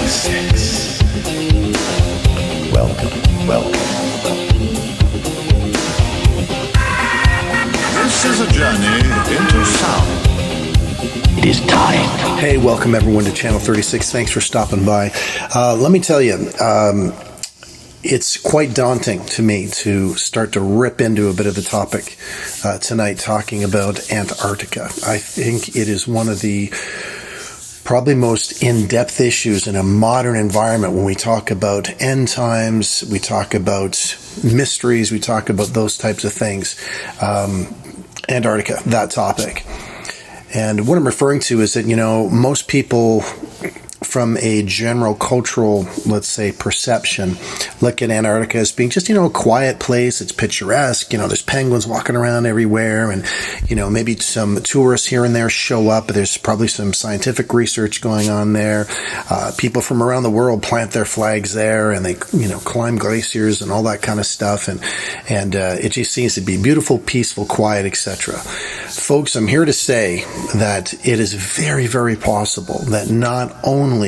36. Welcome. This is a journey into sound. It is time. Hey, welcome everyone to Channel 36. Thanks for stopping by. Let me tell you, it's quite daunting to me to start to rip into a bit of the topic tonight, talking about Antarctica. I think it is one of the probably most in-depth issues in a modern environment when we talk about end times, we talk about mysteries, we talk about those types of things. Antarctica, that topic. And what I'm referring to is that, most people from a general cultural, let's say, perception, look at Antarctica as being just, a quiet place. It's picturesque. There's penguins walking around everywhere, and, maybe some tourists here and there show up. There's probably some scientific research going on there. People from around the world plant their flags there, and they, climb glaciers and all that kind of stuff. And it just seems to be beautiful, peaceful, quiet, etc. Folks, I'm here to say that it is very, very possible that not only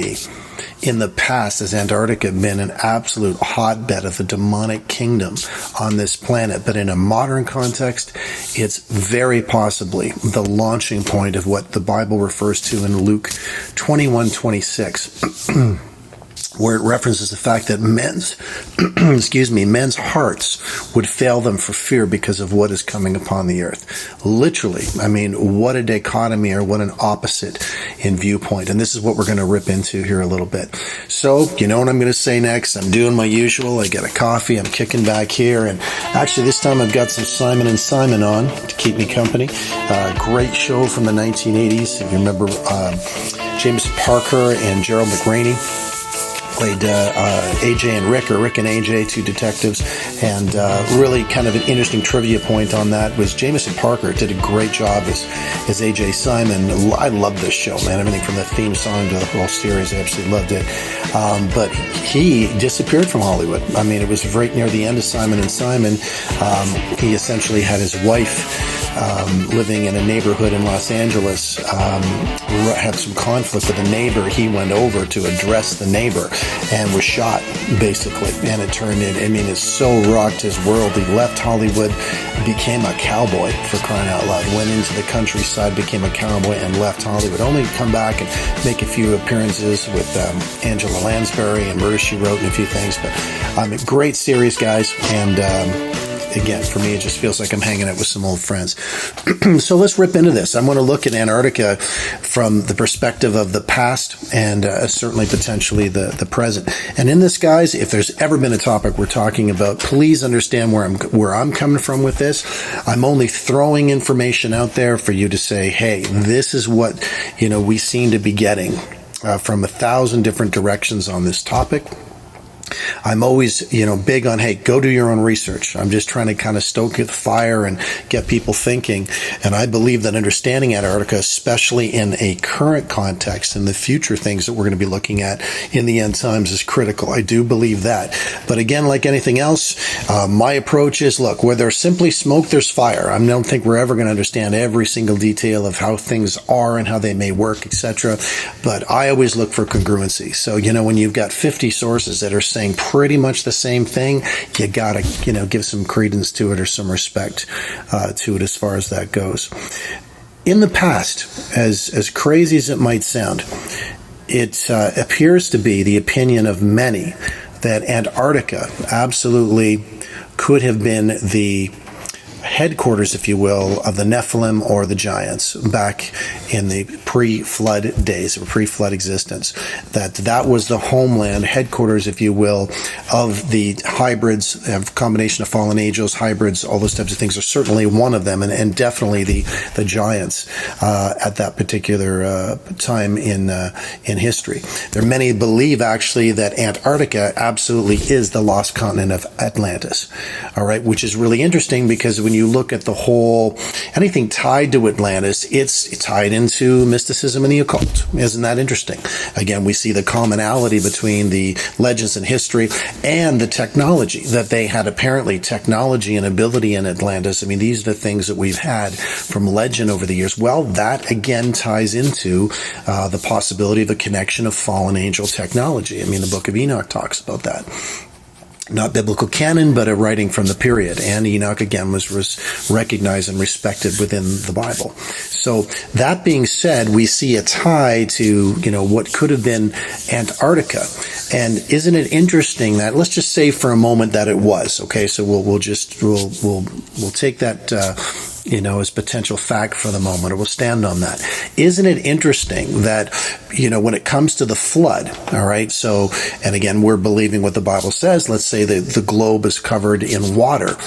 in the past has Antarctica been an absolute hotbed of the demonic kingdom on this planet, but in a modern context, it's very possibly the launching point of what the Bible refers to in Luke 21:26. Where it references the fact that men's hearts would fail them for fear because of what is coming upon the earth. Literally, what a dichotomy, or what an opposite in viewpoint. And this is what we're going to rip into here a little bit. So, you know what I'm going to say next? I'm doing my usual. I get a coffee. I'm kicking back here. And actually, this time I've got some Simon & Simon on to keep me company. Great show from the 1980s. If you remember, James Parker and Gerald McRaney played AJ and Rick, or Rick and AJ, two detectives. And really kind of an interesting trivia point on that was Jameson Parker did a great job as AJ Simon. I love this show, man. Everything from the theme song to the whole series, I absolutely loved it. But he disappeared from Hollywood. It was right near the end of Simon & Simon. He essentially had his wife living in a neighborhood in Los Angeles, had some conflict with a neighbor. He went over to address the neighbor and was shot, basically. And it turned in, it so rocked his world. He left Hollywood, became a cowboy, for crying out loud. Went into the countryside, became a cowboy, and left Hollywood. Only to come back and make a few appearances with Angela Lansbury and Murder, She Wrote, and a few things. But great series, guys. And again, for me, it just feels like I'm hanging out with some old friends. So let's rip into this. I'm going to look at Antarctica from the perspective of the past and certainly potentially the present. And in this, guys, if there's ever been a topic we're talking about, please understand where I'm coming from with this. I'm only throwing information out there for you to say, hey, this is what, we seem to be getting from 1,000 different directions on this topic. I'm always, big on, hey, go do your own research. I'm just trying to kind of stoke the fire and get people thinking. And I believe that understanding Antarctica, especially in a current context and the future things that we're going to be looking at in the end times, is critical. I do believe that. But again, like anything else, my approach is, look, where there's simply smoke, there's fire. I don't think we're ever going to understand every single detail of how things are and how they may work, etc. But I always look for congruency. So, when you've got 50 sources that are saying pretty much the same thing, you gotta, give some credence to it or some respect to it as far as that goes. In the past, as crazy as it might sound, it appears to be the opinion of many that Antarctica absolutely could have been the headquarters, if you will, of the Nephilim or the giants back in the pre-flood days, or pre-flood existence. That was the homeland, headquarters, if you will, of the hybrids, a combination of fallen angels, hybrids, all those types of things are certainly one of them, and definitely the giants at that particular time in history. There are many who believe actually that Antarctica absolutely is the lost continent of Atlantis. all right, which is really interesting because when you look at the whole, anything tied to Atlantis, it's tied into mysticism and the occult. Isn't that interesting? Again, we see the commonality between the legends and history and the technology that they had. Apparently, technology and ability in Atlantis. I mean, these are the things that we've had from legend over the years. Well, that again ties into the possibility of a connection of fallen angel technology. I mean, the Book of Enoch talks about that. Not biblical canon, but a writing from the period. And Enoch, again, was recognized and respected within the Bible. So that being said, we see a tie to, what could have been Antarctica. And isn't it interesting that, let's just say for a moment that it was, okay? So we'll take that, as potential fact for the moment, or we'll stand on that. Isn't it interesting that, when it comes to the flood, all right, so, and again, we're believing what the Bible says. Let's say that the globe is covered in water,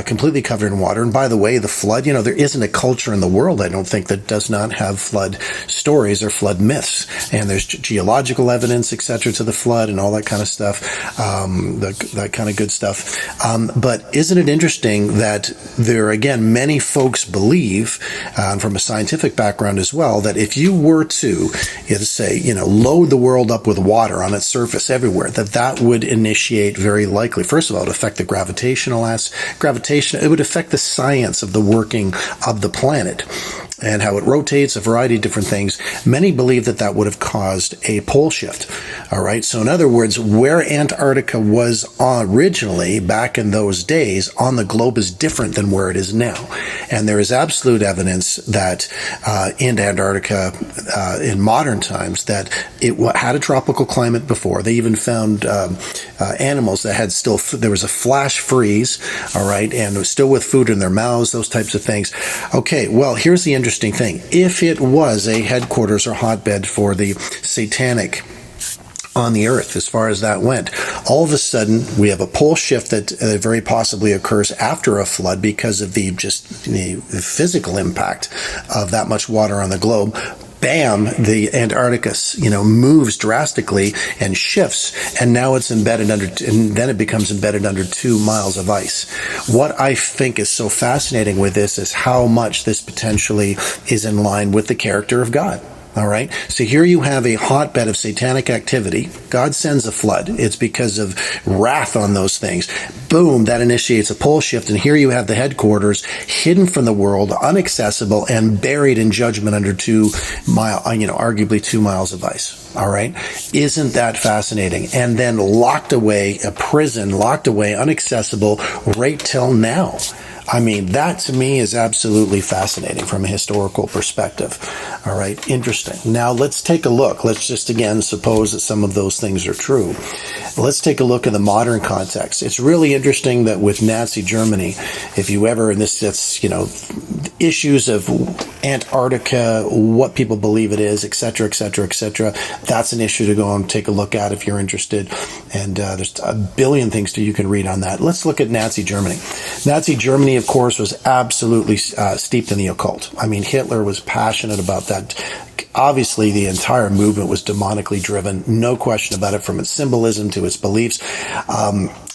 completely covered in water. And by the way, the flood, there isn't a culture in the world, I don't think, that does not have flood stories or flood myths. And there's geological evidence, etc., to the flood and all that kind of stuff, that kind of good stuff. But isn't it interesting that there, again, many folks believe, from a scientific background as well, that if you were to, say, load the world up with water on its surface everywhere, that would initiate very likely, first of all, it would affect the gravitation, it would affect the science of the working of the planet and how it rotates, a variety of different things. Many believe that would have caused a pole shift. All right. So in other words, where Antarctica was originally back in those days on the globe is different than where it is now. And there is absolute evidence that in Antarctica, in modern times, that it had a tropical climate before. They even found animals that had there was a flash freeze, all right, and it was still with food in their mouths, those types of things. Okay, well, here's the interesting thing. If it was a headquarters or hotbed for the satanic on the earth, as far as that went, all of a sudden we have a pole shift that very possibly occurs after a flood because of the physical impact of that much water on the globe. Bam, the Antarctica, moves drastically and shifts, and now it's embedded and then it becomes embedded under 2 miles of ice. What I think is so fascinating with this is how much this potentially is in line with the character of God. All right. So here you have a hotbed of satanic activity. God sends a flood. It's because of wrath on those things. Boom, that initiates a pole shift. And here you have the headquarters hidden from the world, inaccessible, and buried in judgment under arguably 2 miles of ice. All right. Isn't that fascinating? And then locked away, a prison, locked away, inaccessible right till now. I mean, that to me is absolutely fascinating from a historical perspective. All right, interesting. Now let's take a look. Let's just again suppose that some of those things are true. Let's take a look at the modern context. It's really interesting that with Nazi Germany, if you ever, and that's, issues of Antarctica, what people believe it is, et cetera, that's an issue to go and take a look at if you're interested. And there's a billion things you can read on that. Let's look at Nazi Germany. Nazi Germany, of course, was absolutely steeped in the occult. I mean, Hitler was passionate about that. Obviously, the entire movement was demonically driven, no question about it, from its symbolism to its beliefs.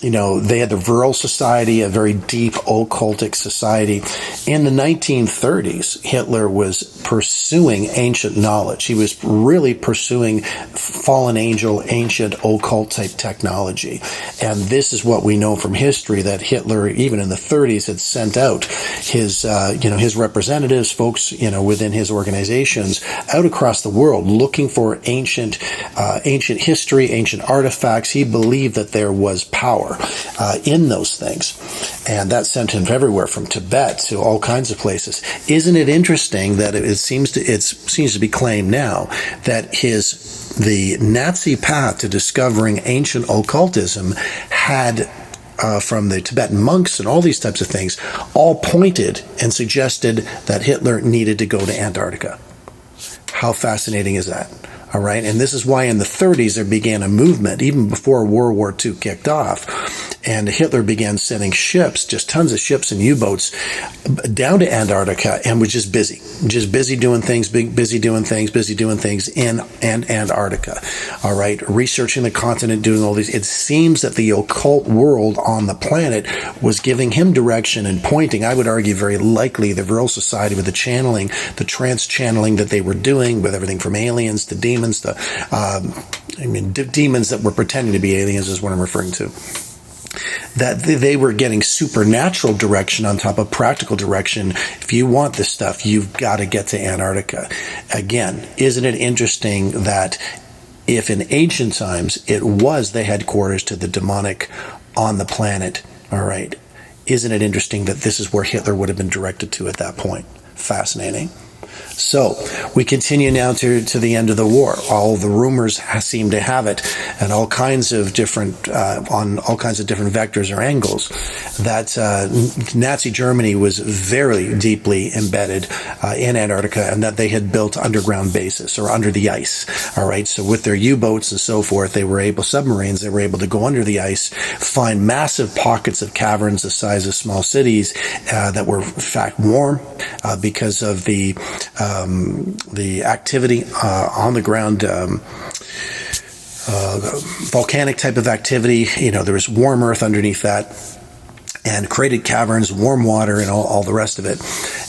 They had the Vril Society, a very deep occultic society. In the 1930s, Hitler was pursuing ancient knowledge. He was really pursuing fallen angel, ancient occult type technology. And this is what we know from history, that Hitler, even in the 30s, had sent out his representatives, folks, within his organizations out across the world looking for ancient history, ancient artifacts. He believed that there was power in those things, and that sent him everywhere from Tibet to all kinds of places. Isn't it interesting that it seems to be claimed now that the Nazi path to discovering ancient occultism had from the Tibetan monks and all these types of things, all pointed and suggested that Hitler needed to go to Antarctica. How fascinating is that? All right. And this is why in the 30s there began a movement, even before World War II kicked off, and Hitler began sending ships, just tons of ships and U-boats, down to Antarctica, and was just busy doing things in Antarctica. All right, researching the continent, doing all these. It seems that the occult world on the planet was giving him direction and pointing. I would argue very likely the Vril Society with the channeling, the trance channeling that they were doing with everything from aliens to demons to, demons that were pretending to be aliens is what I'm referring to. That they were getting supernatural direction on top of practical direction. If you want this stuff, you've got to get to Antarctica. Again, isn't it interesting that if in ancient times it was the headquarters to the demonic on the planet, all right, isn't it interesting that this is where Hitler would have been directed to at that point? Fascinating. So we continue now to the end of the war. All the rumors seem to have it, and all kinds of different on all kinds of different vectors or angles, that Nazi Germany was very deeply embedded in Antarctica, and that they had built underground bases or under the ice. All right, so with their U-boats and so forth, they were able to go under the ice, find massive pockets of caverns the size of small cities that were in fact warm because of the activity on the ground, volcanic type of activity. There was warm earth underneath that, and created caverns, warm water, and all the rest of it.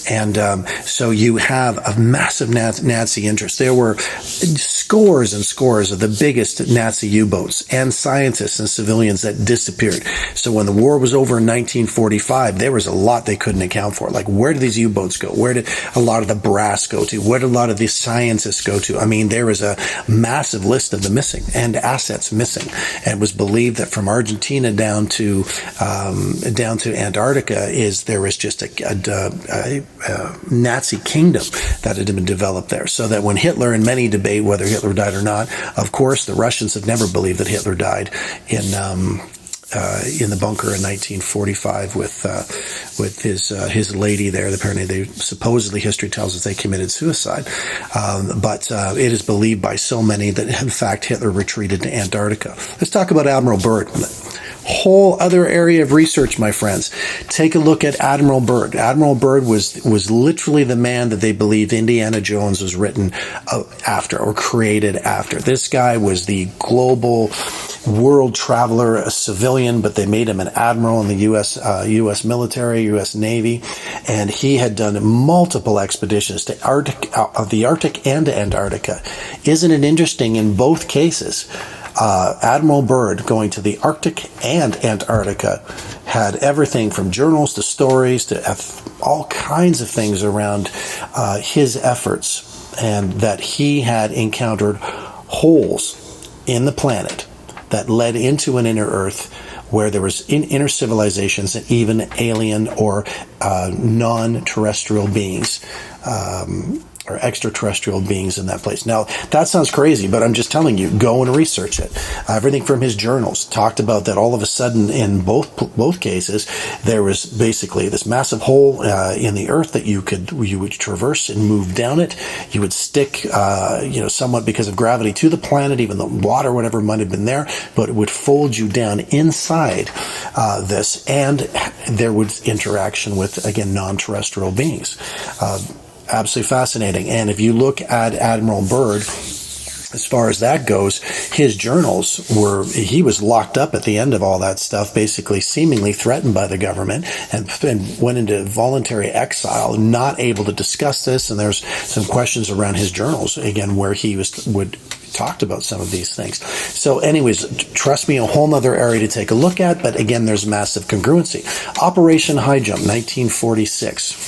And so you have a massive Nazi interest. There were scores and scores of the biggest Nazi U-boats and scientists and civilians that disappeared. So when the war was over in 1945, there was a lot they couldn't account for. Like, where did these U-boats go? Where did a lot of the brass go to? Where did a lot of these scientists go to? I mean, there was a massive list of the missing and assets missing. And it was believed that from Argentina down to Antarctica there was just a Nazi kingdom that had been developed there. So that when Hitler, and many debate whether Hitler died or not, of course the Russians have never believed that Hitler died in the bunker in 1945 with his lady there. Apparently, supposedly history tells us they committed suicide, but it is believed by so many that in fact Hitler retreated to Antarctica. Let's talk about Admiral Byrd. Whole other area of research, my friends. Take a look at Admiral Byrd. Admiral Byrd was literally the man that they believed Indiana Jones was written after or created after. This guy was the global world traveler, a civilian, but they made him an admiral in the U.S. military, U.S. Navy, and he had done multiple expeditions to the Arctic and to Antarctica. Isn't it interesting in both cases? Admiral Byrd going to the Arctic and Antarctica had everything from journals to stories to all kinds of things around his efforts, and that he had encountered holes in the planet that led into an inner Earth where there was inner civilizations and even alien or non-terrestrial beings or extraterrestrial beings in that place. Now, that sounds crazy, but I'm just telling you, go and research it. Everything from his journals talked about that all of a sudden in both cases, there was basically this massive hole in the earth that you would traverse and move down it. You would stick, somewhat because of gravity to the planet, even the water, whatever might have been there, but it would fold you down inside this, and there was interaction with, again, non-terrestrial beings. Absolutely fascinating. And if you look at Admiral Byrd, as far as that goes, his journals he was locked up at the end of all that stuff, basically seemingly threatened by the government, and went into voluntary exile, not able to discuss this. And there's some questions around his journals, again, where he talked about some of these things. So anyways, trust me, a whole nother area to take a look at, but again, there's massive congruency. Operation Highjump, 1946.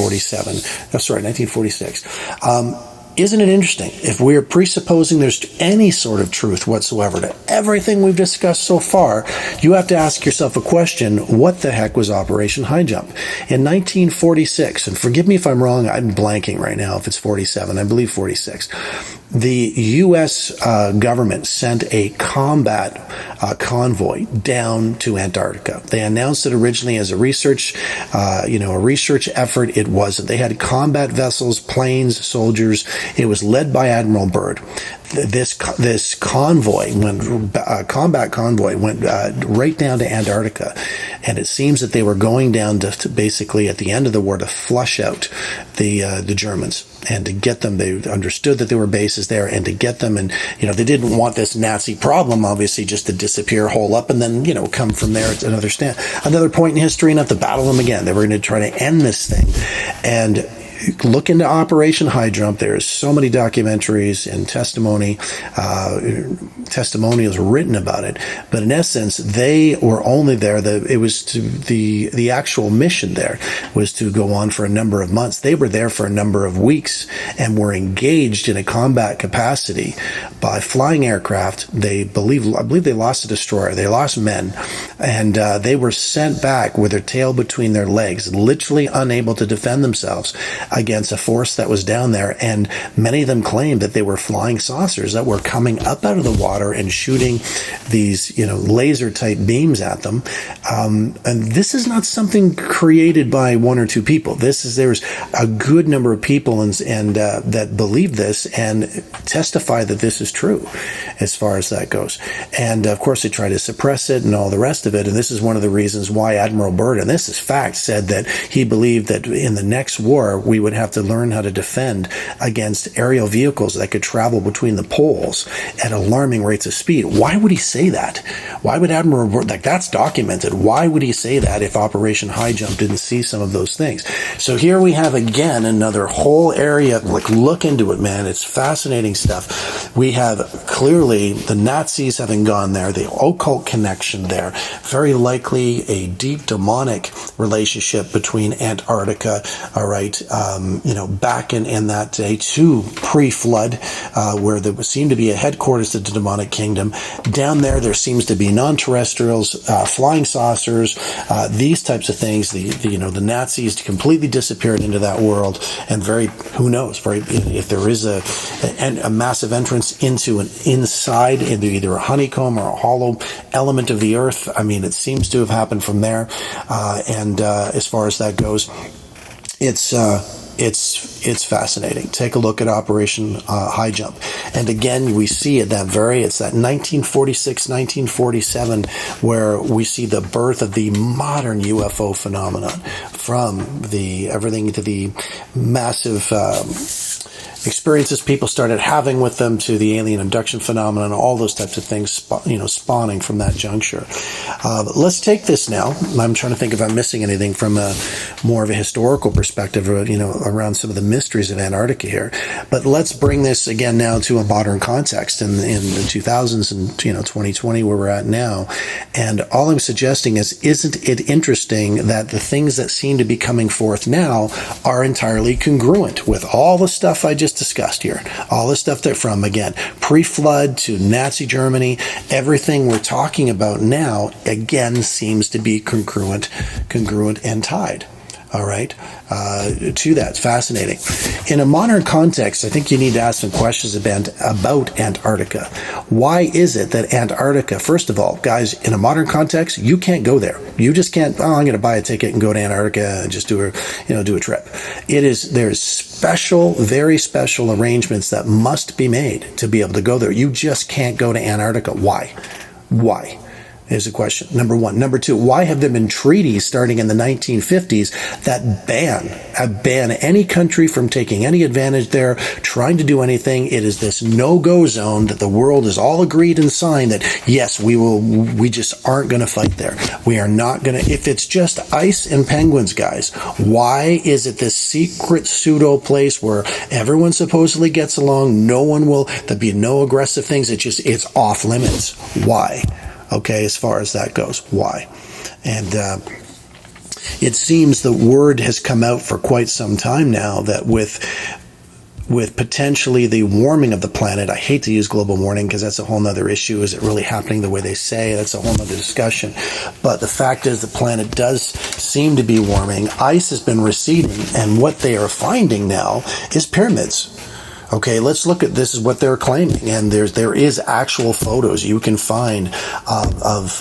Isn't it interesting? If we're presupposing there's any sort of truth whatsoever to everything we've discussed so far, you have to ask yourself a question: what the heck was Operation Highjump? In 1946, and forgive me if I'm wrong, I'm blanking right now if it's 47, I believe 46, the U.S. government sent a combat convoy down to Antarctica. They announced it originally as a research effort. It wasn't. They had combat vessels, planes, soldiers. It was led by Admiral Byrd. this convoy combat convoy went right down to Antarctica, and it seems that they were going down to basically at the end of the war to flush out the Germans and to get them. They understood that there were bases there, and to get them, and they didn't want this Nazi problem obviously just to disappear, hole up, and then come from there at another point in history and have to battle them again. They were going to try to end this thing, and look into Operation Highjump. There's so many documentaries and testimonials written about it. But in essence, they were only there. It was to the actual mission there was to go on for a number of months. They were there for a number of weeks and were engaged in a combat capacity by flying aircraft. I believe they lost a destroyer. They lost men, and they were sent back with their tail between their legs, literally unable to defend themselves against a force that was down there. And many of them claimed that they were flying saucers that were coming up out of the water and shooting these, laser type beams at them. And this is not something created by one or two people. There's a good number of people and that believe this and testify that this is true as far as that goes. And of course they try to suppress it and all the rest of it. And this is one of the reasons why Admiral Byrd, and this is fact, said that he believed that in the next war we would have to learn how to defend against aerial vehicles that could travel between the poles at alarming rates of speed. Why would he say that? Why would Admiral Byrd, that's documented. Why would he say that if Operation Highjump didn't see some of those things? So here we have again another whole area. Look into it, man. It's fascinating stuff. We have clearly the Nazis having gone there, the occult connection there, very likely a deep demonic relationship between Antarctica, all right, back in that day to pre-flood, where there seemed to be a headquarters to the demonic kingdom. Down there seems to be non-terrestrials, flying saucers, these types of things. The Nazis completely disappeared into that world, and who knows, if there is a massive entrance into into either a honeycomb or a hollow element of the earth. I mean, it seems to have happened from there, and as far as that goes, it's fascinating. Take a look at Operation Highjump. And again, we see it's that 1946, 1947, where we see the birth of the modern UFO phenomenon, from everything to the massive experiences people started having with them, to the alien abduction phenomenon, all those types of things, spawning from that juncture. Let's take this now. I'm trying to think if I'm missing anything from more of a historical perspective, around some of the mysteries of Antarctica here. But let's bring this again now to a modern context in the 2000s and 2020, where we're at now. And all I'm suggesting is, isn't it interesting that the things that seem to be coming forth now are entirely congruent with all the stuff I just discussed here, all the stuff that from, again, pre-flood to Nazi Germany, everything we're talking about now, again, seems to be congruent and tied. All right, to that. It's fascinating. In a modern context, I think you need to ask some questions about Antarctica. Why is it that Antarctica, first of all, guys, in a modern context, you can't go there. You just can't, I'm going to buy a ticket and go to Antarctica and just do a trip. There's very special arrangements that must be made to be able to go there. You just can't go to Antarctica. Why? Is a question. Number one. Number two, why have there been treaties starting in the 1950s that ban any country from taking any advantage there, trying to do anything? It is this no-go zone that the world has all agreed and signed that, yes, we just aren't going to fight there. We are not going to, if it's just ice and penguins, guys, why is it this secret pseudo place where everyone supposedly gets along, there'll be no aggressive things, it's off limits? Why? Okay, as far as that goes, why? And it seems the word has come out for quite some time now that with potentially the warming of the planet, I hate to use global warming because that's a whole nother issue. Is it really happening the way they say? That's a whole nother discussion. But the fact is the planet does seem to be warming. Ice has been receding, and what they are finding now is pyramids. Okay, let's look at this is what they're claiming, and there is actual photos you can find of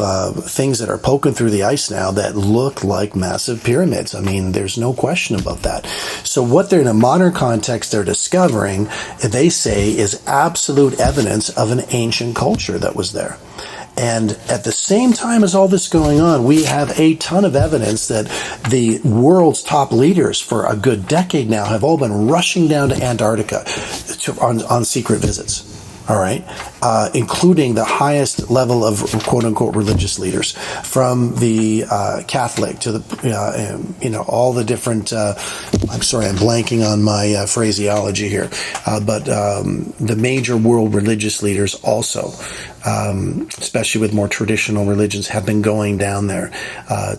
things that are poking through the ice now that look like massive pyramids. I mean, there's no question about that. So what they're in a modern context they're discovering, they say, is absolute evidence of an ancient culture that was there. And at the same time as all this going on, we have a ton of evidence that the world's top leaders for a good decade now have all been rushing down to Antarctica on secret visits. All right, including the highest level of quote unquote religious leaders, from the Catholic to the all the different. I'm sorry, I'm blanking on my phraseology here, but the major world religious leaders also, especially with more traditional religions, have been going down there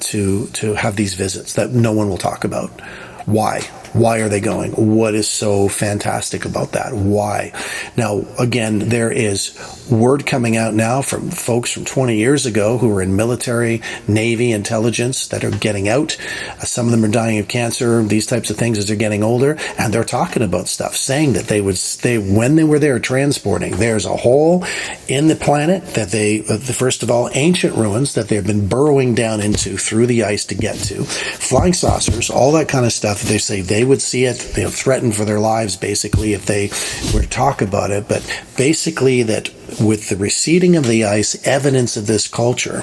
to have these visits that no one will talk about. Why? Why are they going? What is so fantastic about that? Why? Now, again, there is word coming out now from folks from 20 years ago who were in military, Navy, intelligence that are getting out. Some of them are dying of cancer, these types of things as they're getting older, and they're talking about stuff, saying that when they were there transporting, there's a hole in the planet that first of all, ancient ruins that they've been burrowing down into through the ice to get to, flying saucers, all that kind of stuff. They say they would see it, threatened for their lives, basically, if they were to talk about it. But basically that with the receding of the ice, evidence of this culture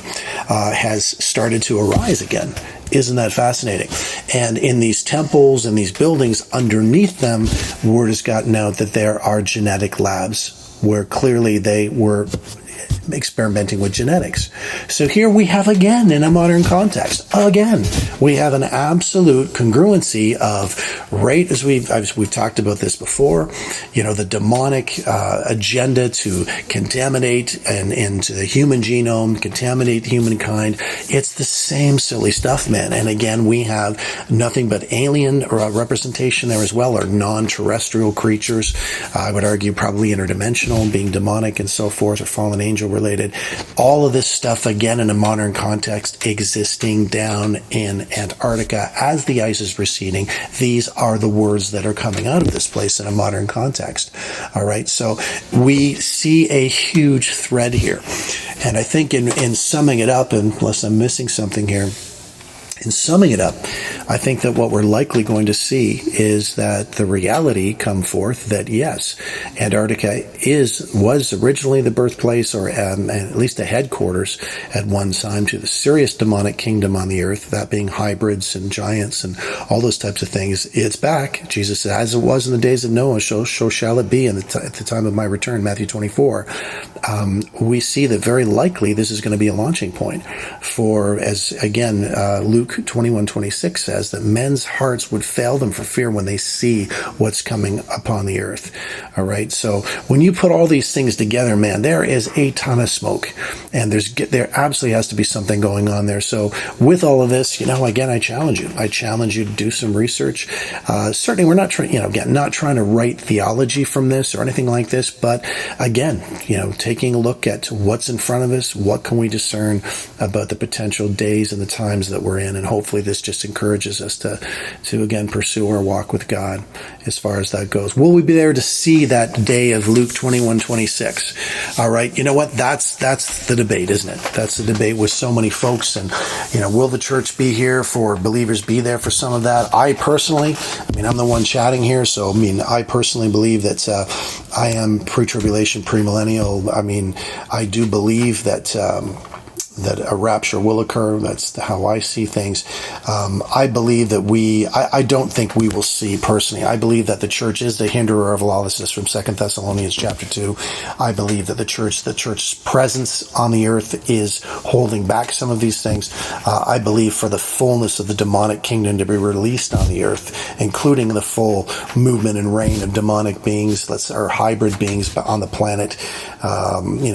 has started to arise again. Isn't that fascinating? And in these temples and these buildings, underneath them, word has gotten out that there are genetic labs where clearly they were experimenting with genetics. So here we have, again, in a modern context, again, we have an absolute congruency of, right as we've talked about this before, the demonic agenda to contaminate and into the human genome, contaminate humankind. It's the same silly stuff, man. And again, we have nothing but alien representation there as well, or non-terrestrial creatures. I would argue probably interdimensional, being demonic and so forth, or fallen angel related. All of this stuff, again, in a modern context, existing down in Antarctica as the ice is receding. These are the words that are coming out of this place in a modern context. All right, so we see a huge thread here. And I think in summing it up, unless I'm missing something here, in summing it up, I think that what we're likely going to see is that the reality come forth that yes, Antarctica was originally the birthplace, or at least the headquarters at one time, to the serious demonic kingdom on the earth, that being hybrids and giants and all those types of things. It's back. Jesus said, as it was in the days of Noah, so shall it be at the time of my return, Matthew 24. We see that very likely this is going to be a launching point for, as again, Luke 21:26 says, that men's hearts would fail them for fear when they see what's coming upon the earth. All right. So when you put all these things together, man, there is a ton of smoke, and there absolutely has to be something going on there. So with all of this, again, I challenge you to do some research. Certainly we're not trying, not trying to write theology from this or anything like this, but again, taking a look at what's in front of us, what can we discern about the potential days and the times that we're in. And hopefully this just encourages us to again pursue our walk with God as far as that goes. Will we be there to see that day of Luke 21:26? All right. You know what? That's the debate, isn't it? That's the debate with so many folks. And, will the church be here for believers, be there for some of that? I personally, I'm the one chatting here. So, I personally believe that I am pre-tribulation, premillennial. I do believe that a rapture will occur. That's how I see things. I believe that I don't think we will see personally. I believe that the church is the hinderer of lawlessness from 2 Thessalonians chapter 2. I believe that the church's presence on the earth is holding back some of these things. I believe for the fullness of the demonic kingdom to be released on the earth, including the full movement and reign of demonic beings, or hybrid beings on the planet,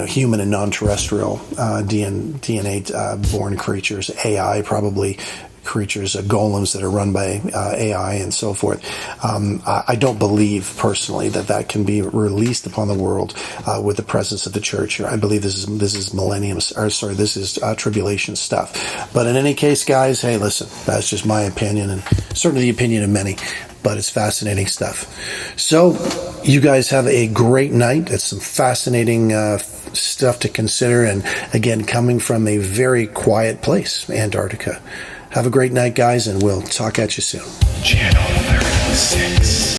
human and non-terrestrial, DNA-born creatures, AI probably, creatures, golems that are run by AI and so forth. I don't believe personally that can be released upon the world with the presence of the church here. I believe this is tribulation stuff. But in any case, guys, hey, listen, that's just my opinion, and certainly the opinion of many. but it's fascinating stuff. So you guys have a great night. It's some fascinating stuff to consider. And again, coming from a very quiet place, Antarctica. Have a great night, guys, and we'll talk at you soon. Channel 36.